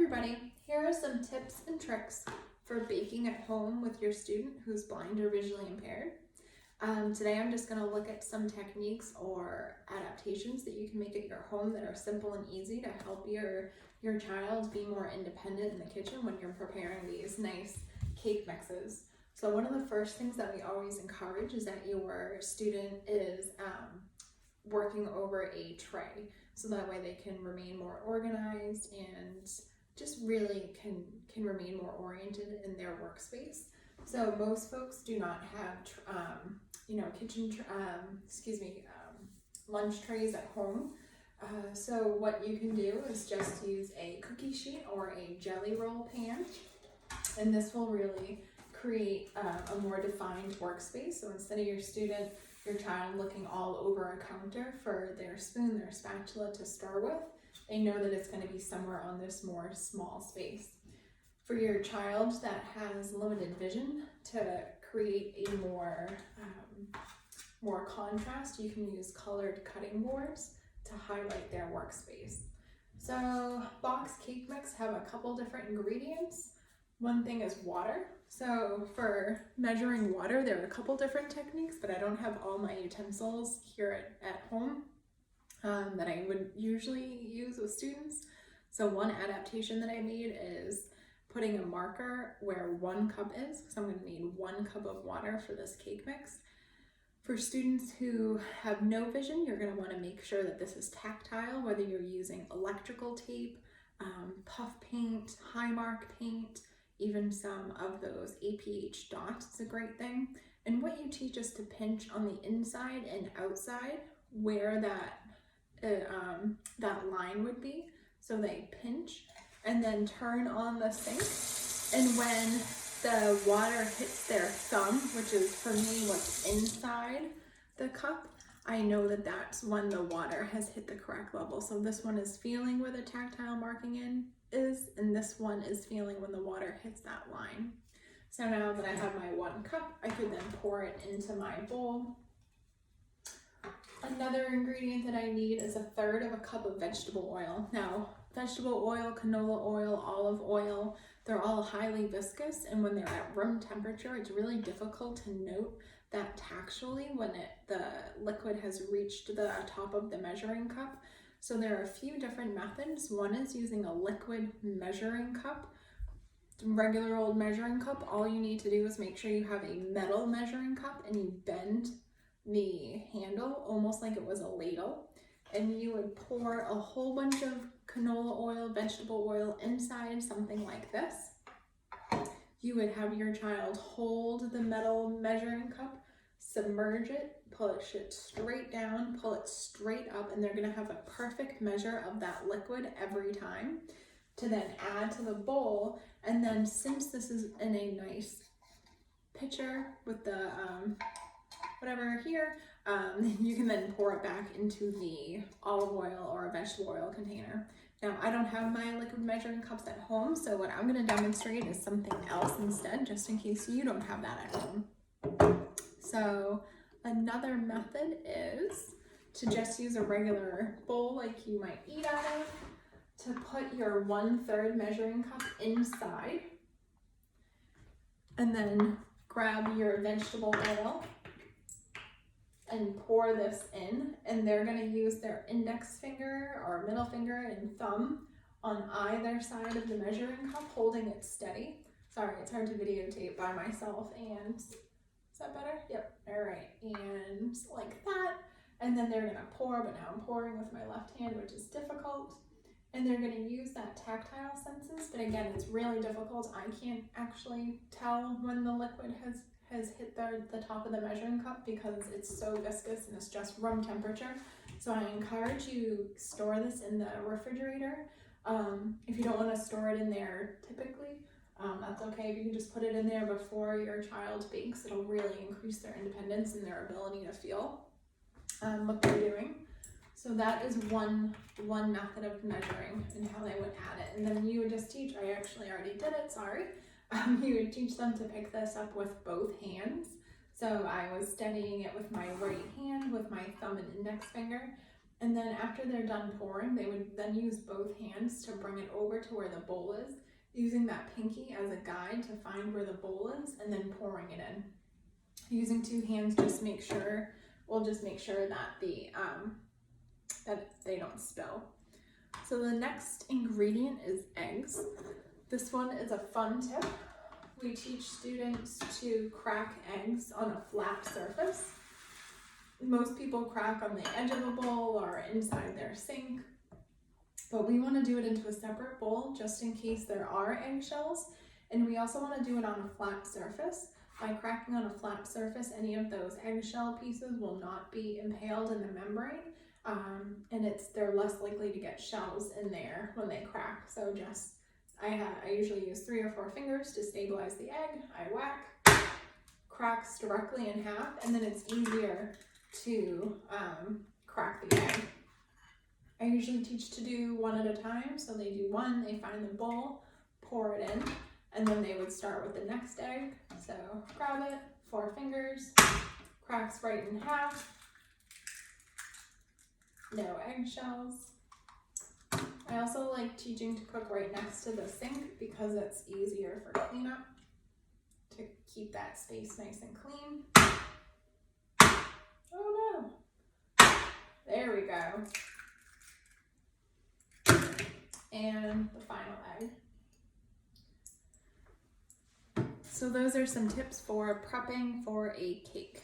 everybody, here are some tips and tricks for baking at home with your student who's blind or visually impaired. Today I'm just going to look at some techniques or adaptations that you can make at your home that are simple and easy to help your child be more independent in the kitchen when you're preparing these nice cake mixes. So one of the first things that we always encourage is that your student is working over a tray, so that way they can remain more organized and just really can remain more oriented in their workspace. So most folks do not have lunch trays at home. So what you can do is just use a cookie sheet or a jelly roll pan, and this will really create a more defined workspace. So instead of your child looking all over a counter for their spoon, their spatula to stir with, they know that it's going to be somewhere on this more small space. For your child that has limited vision, to create a more contrast, you can use colored cutting boards to highlight their workspace. So box cake mix have a couple different ingredients. One thing is water. So for measuring water, there are a couple different techniques, but I don't have all my utensils here at home that I would usually use with students. So one adaptation that I made is putting a marker where 1 cup is, because I'm going to need 1 cup of water for this cake mix. For students who have no vision, you're going to want to make sure that this is tactile, whether you're using electrical tape, puff paint, high mark paint, even some of those APH dots is a great thing. And what you teach is to pinch on the inside and outside where that line would be. So they pinch and then turn on the sink, and when the water hits their thumb, which is for me what's inside the cup, I know that that's when the water has hit the correct level. So this one is feeling where the tactile marking is, and this one is feeling when the water hits that line. So now that I have my 1 cup, I could then pour it into my bowl. Another ingredient that I need is 1/3 of a cup of vegetable oil. Now, vegetable oil, canola oil, olive oil, they're all highly viscous, and when they're at room temperature, it's really difficult to note that tactually when the liquid has reached the top of the measuring cup. So there are a few different methods. One is using a liquid measuring cup. Regular old measuring cup, all you need to do is make sure you have a metal measuring cup and you bend the handle almost like it was a ladle, and you would pour a whole bunch of canola oil, vegetable oil inside something like this. You would have your child hold the metal measuring cup, submerge it, push it straight down, pull it straight up, and they're going to have a perfect measure of that liquid every time to then add to the bowl. And then since this is in a nice pitcher with the whatever here, you can then pour it back into the olive oil or a vegetable oil container. Now, I don't have my liquid measuring cups at home, so what I'm going to demonstrate is something else instead, just in case you don't have that at home. So another method is to just use a regular bowl like you might eat out of, to put your 1/3 measuring cup inside, and then grab your vegetable oil and pour this in, and they're going to use their index finger or middle finger and thumb on either side of the measuring cup, holding it steady. Sorry, it's hard to videotape by myself. And is that better? Yep. All right, and like that. And then they're going to pour, but now I'm pouring with my left hand, which is difficult. And they're going to use that tactile senses, but again, it's really difficult. I can't actually tell when the liquid has hit the top of the measuring cup because it's so viscous and it's just room temperature. So I encourage you store this in the refrigerator. If you don't want to store it in there typically, that's okay. If you can just put it in there before your child bakes, it'll really increase their independence and their ability to feel what they're doing. So that is one method of measuring and how they would add it. And then you would just teach, I actually already did it, sorry. You would teach them to pick this up with both hands. So I was steadying it with my right hand with my thumb and index finger, And then after they're done pouring, they would then use both hands to bring it over to where the bowl is, using that pinky as a guide to find where the bowl is and then pouring it in. Using two hands, we'll just make sure that that they don't spill. So the next ingredient is eggs. This one is a fun tip. We teach students to crack eggs on a flat surface. Most people crack on the edge of a bowl or inside their sink, but we want to do it into a separate bowl just in case there are eggshells, and we also want to do it on a flat surface. By cracking on a flat surface, any of those eggshell pieces will not be impaled in the membrane, and they're less likely to get shells in there when they crack. So I usually use 3 or 4 fingers to stabilize the egg. I whack, cracks directly in half, and then it's easier to crack the egg. I usually teach to do one at a time, so they do one, they find the bowl, pour it in, and then they would start with the next egg. So grab it, 4 fingers, cracks right in half, no eggshells. I also like teaching to cook right next to the sink because it's easier for cleanup, to keep that space nice and clean. Oh no, there we go. And the final egg. So those are some tips for prepping for a cake.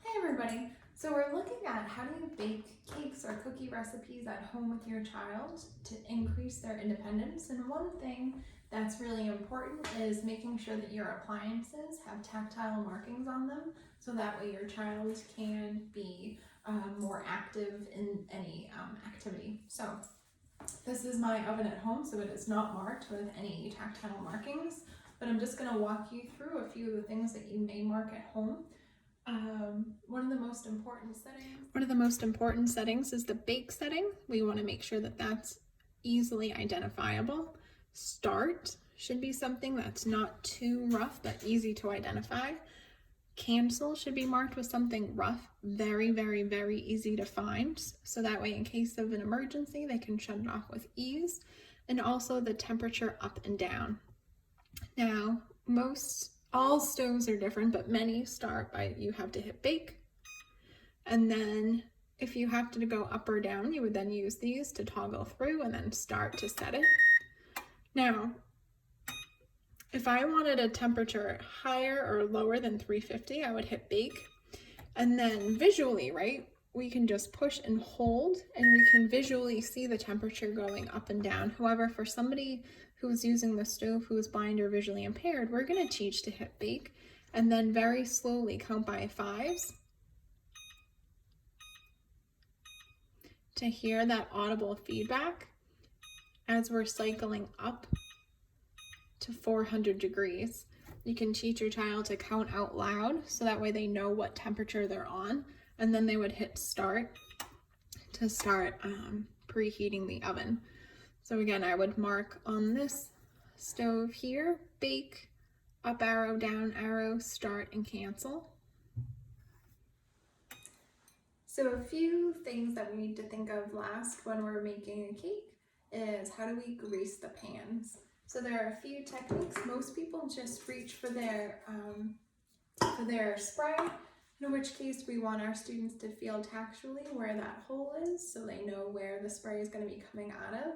Hey everybody, so we're looking at how do you bake cakes or cookie recipes at home with your child to increase their independence. And one thing that's really important is making sure that your appliances have tactile markings on them, so that way your child can be more active in any activity. So this is my oven at home, so it is not marked with any tactile markings, but I'm just going to walk you through a few of the things that you may mark at home. One of the most important settings is the bake setting. We want to make sure that that's easily identifiable. Start should be something that's not too rough but easy to identify. Cancel should be marked with something rough, very, very, very easy to find, so that way in case of an emergency they can shut it off with ease. And also the temperature up and down. Now, all stoves are different, but many start by you have to hit bake, and then if you have to go up or down, you would then use these to toggle through and then start to set it. Now, if I wanted a temperature higher or lower than 350, I would hit bake, and then visually, right, we can just push and hold, and we can visually see the temperature going up and down. However, for somebody who's using the stove who is blind or visually impaired, we're going to teach to hit bake and then very slowly count by 5s to hear that audible feedback as we're cycling up to 400 degrees. You can teach your child to count out loud so that way they know what temperature they're on, and then they would hit start to start preheating the oven. So again, I would mark on this stove here, bake, up arrow, down arrow, start and cancel. So a few things that we need to think of last when we're making a cake is how do we grease the pans? So there are a few techniques. Most people just reach for their spray, in which case we want our students to feel tactually where that hole is so they know where the spray is going to be coming out of.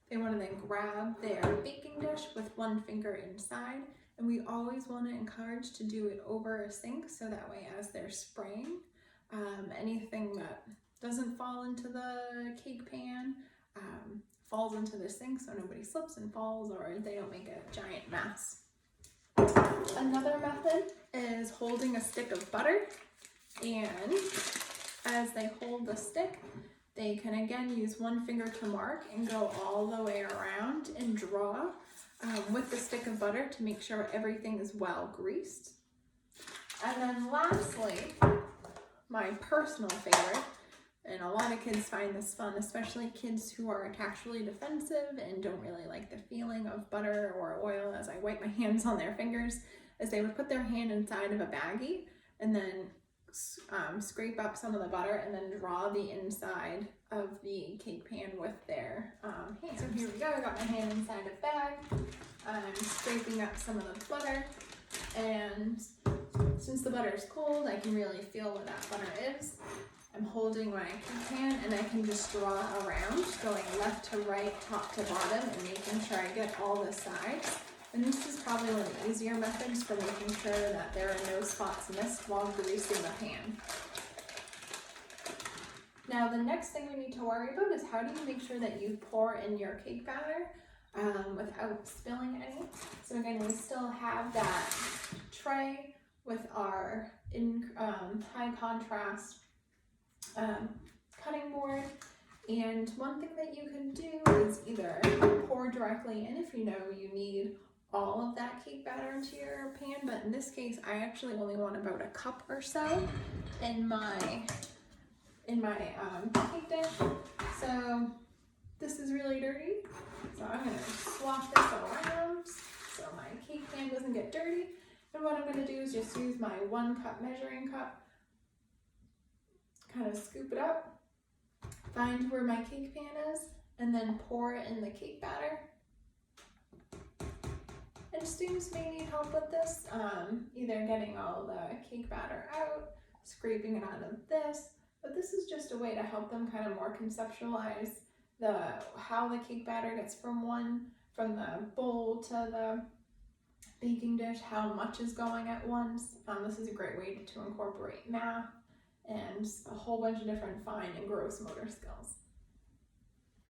They want to then grab their baking dish with one finger inside, and we always want to encourage to do it over a sink so that way as they're spraying, anything that doesn't fall into the cake pan falls into the sink so nobody slips and falls or they don't make a giant mess. Another method is holding a stick of butter, and as they hold the stick, they can again use one finger to mark and go all the way around and draw with the stick of butter to make sure everything is well greased. And then lastly, my personal favorite, and a lot of kids find this fun, especially kids who are tactually defensive and don't really like the feeling of butter or oil as I wipe my hands on their fingers, is they would put their hand inside of a baggie and then scrape up some of the butter and then draw the inside of the cake pan with their hand. So here we go, I got my hand inside a bag. I'm scraping up some of the butter, and since the butter is cold, I can really feel where that butter is. I'm holding my cake pan and I can just draw around, going left to right, top to bottom, and making sure I get all the sides. And this is probably one of the easier methods for making sure that there are no spots missed while greasing the pan. Now the next thing we need to worry about is how do you make sure that you pour in your cake batter without spilling any. So again, we still have that tray with our high contrast cutting board, and one thing that you can do is either pour directly in if you know you need all of that cake batter into your pan, but in this case I actually only want about a cup or so in my cake dish. So this is really dirty, so I'm going to swap this around so my cake pan doesn't get dirty. And what I'm going to do is just use my 1 cup measuring cup, kind of scoop it up, find where my cake pan is, and then pour it in the cake batter. And students may need help with this, either getting all the cake batter out, scraping it out of this, but this is just a way to help them kind of more conceptualize how the cake batter gets from the bowl to the baking dish, how much is going at once. This is a great way to incorporate math and a whole bunch of different fine and gross motor skills.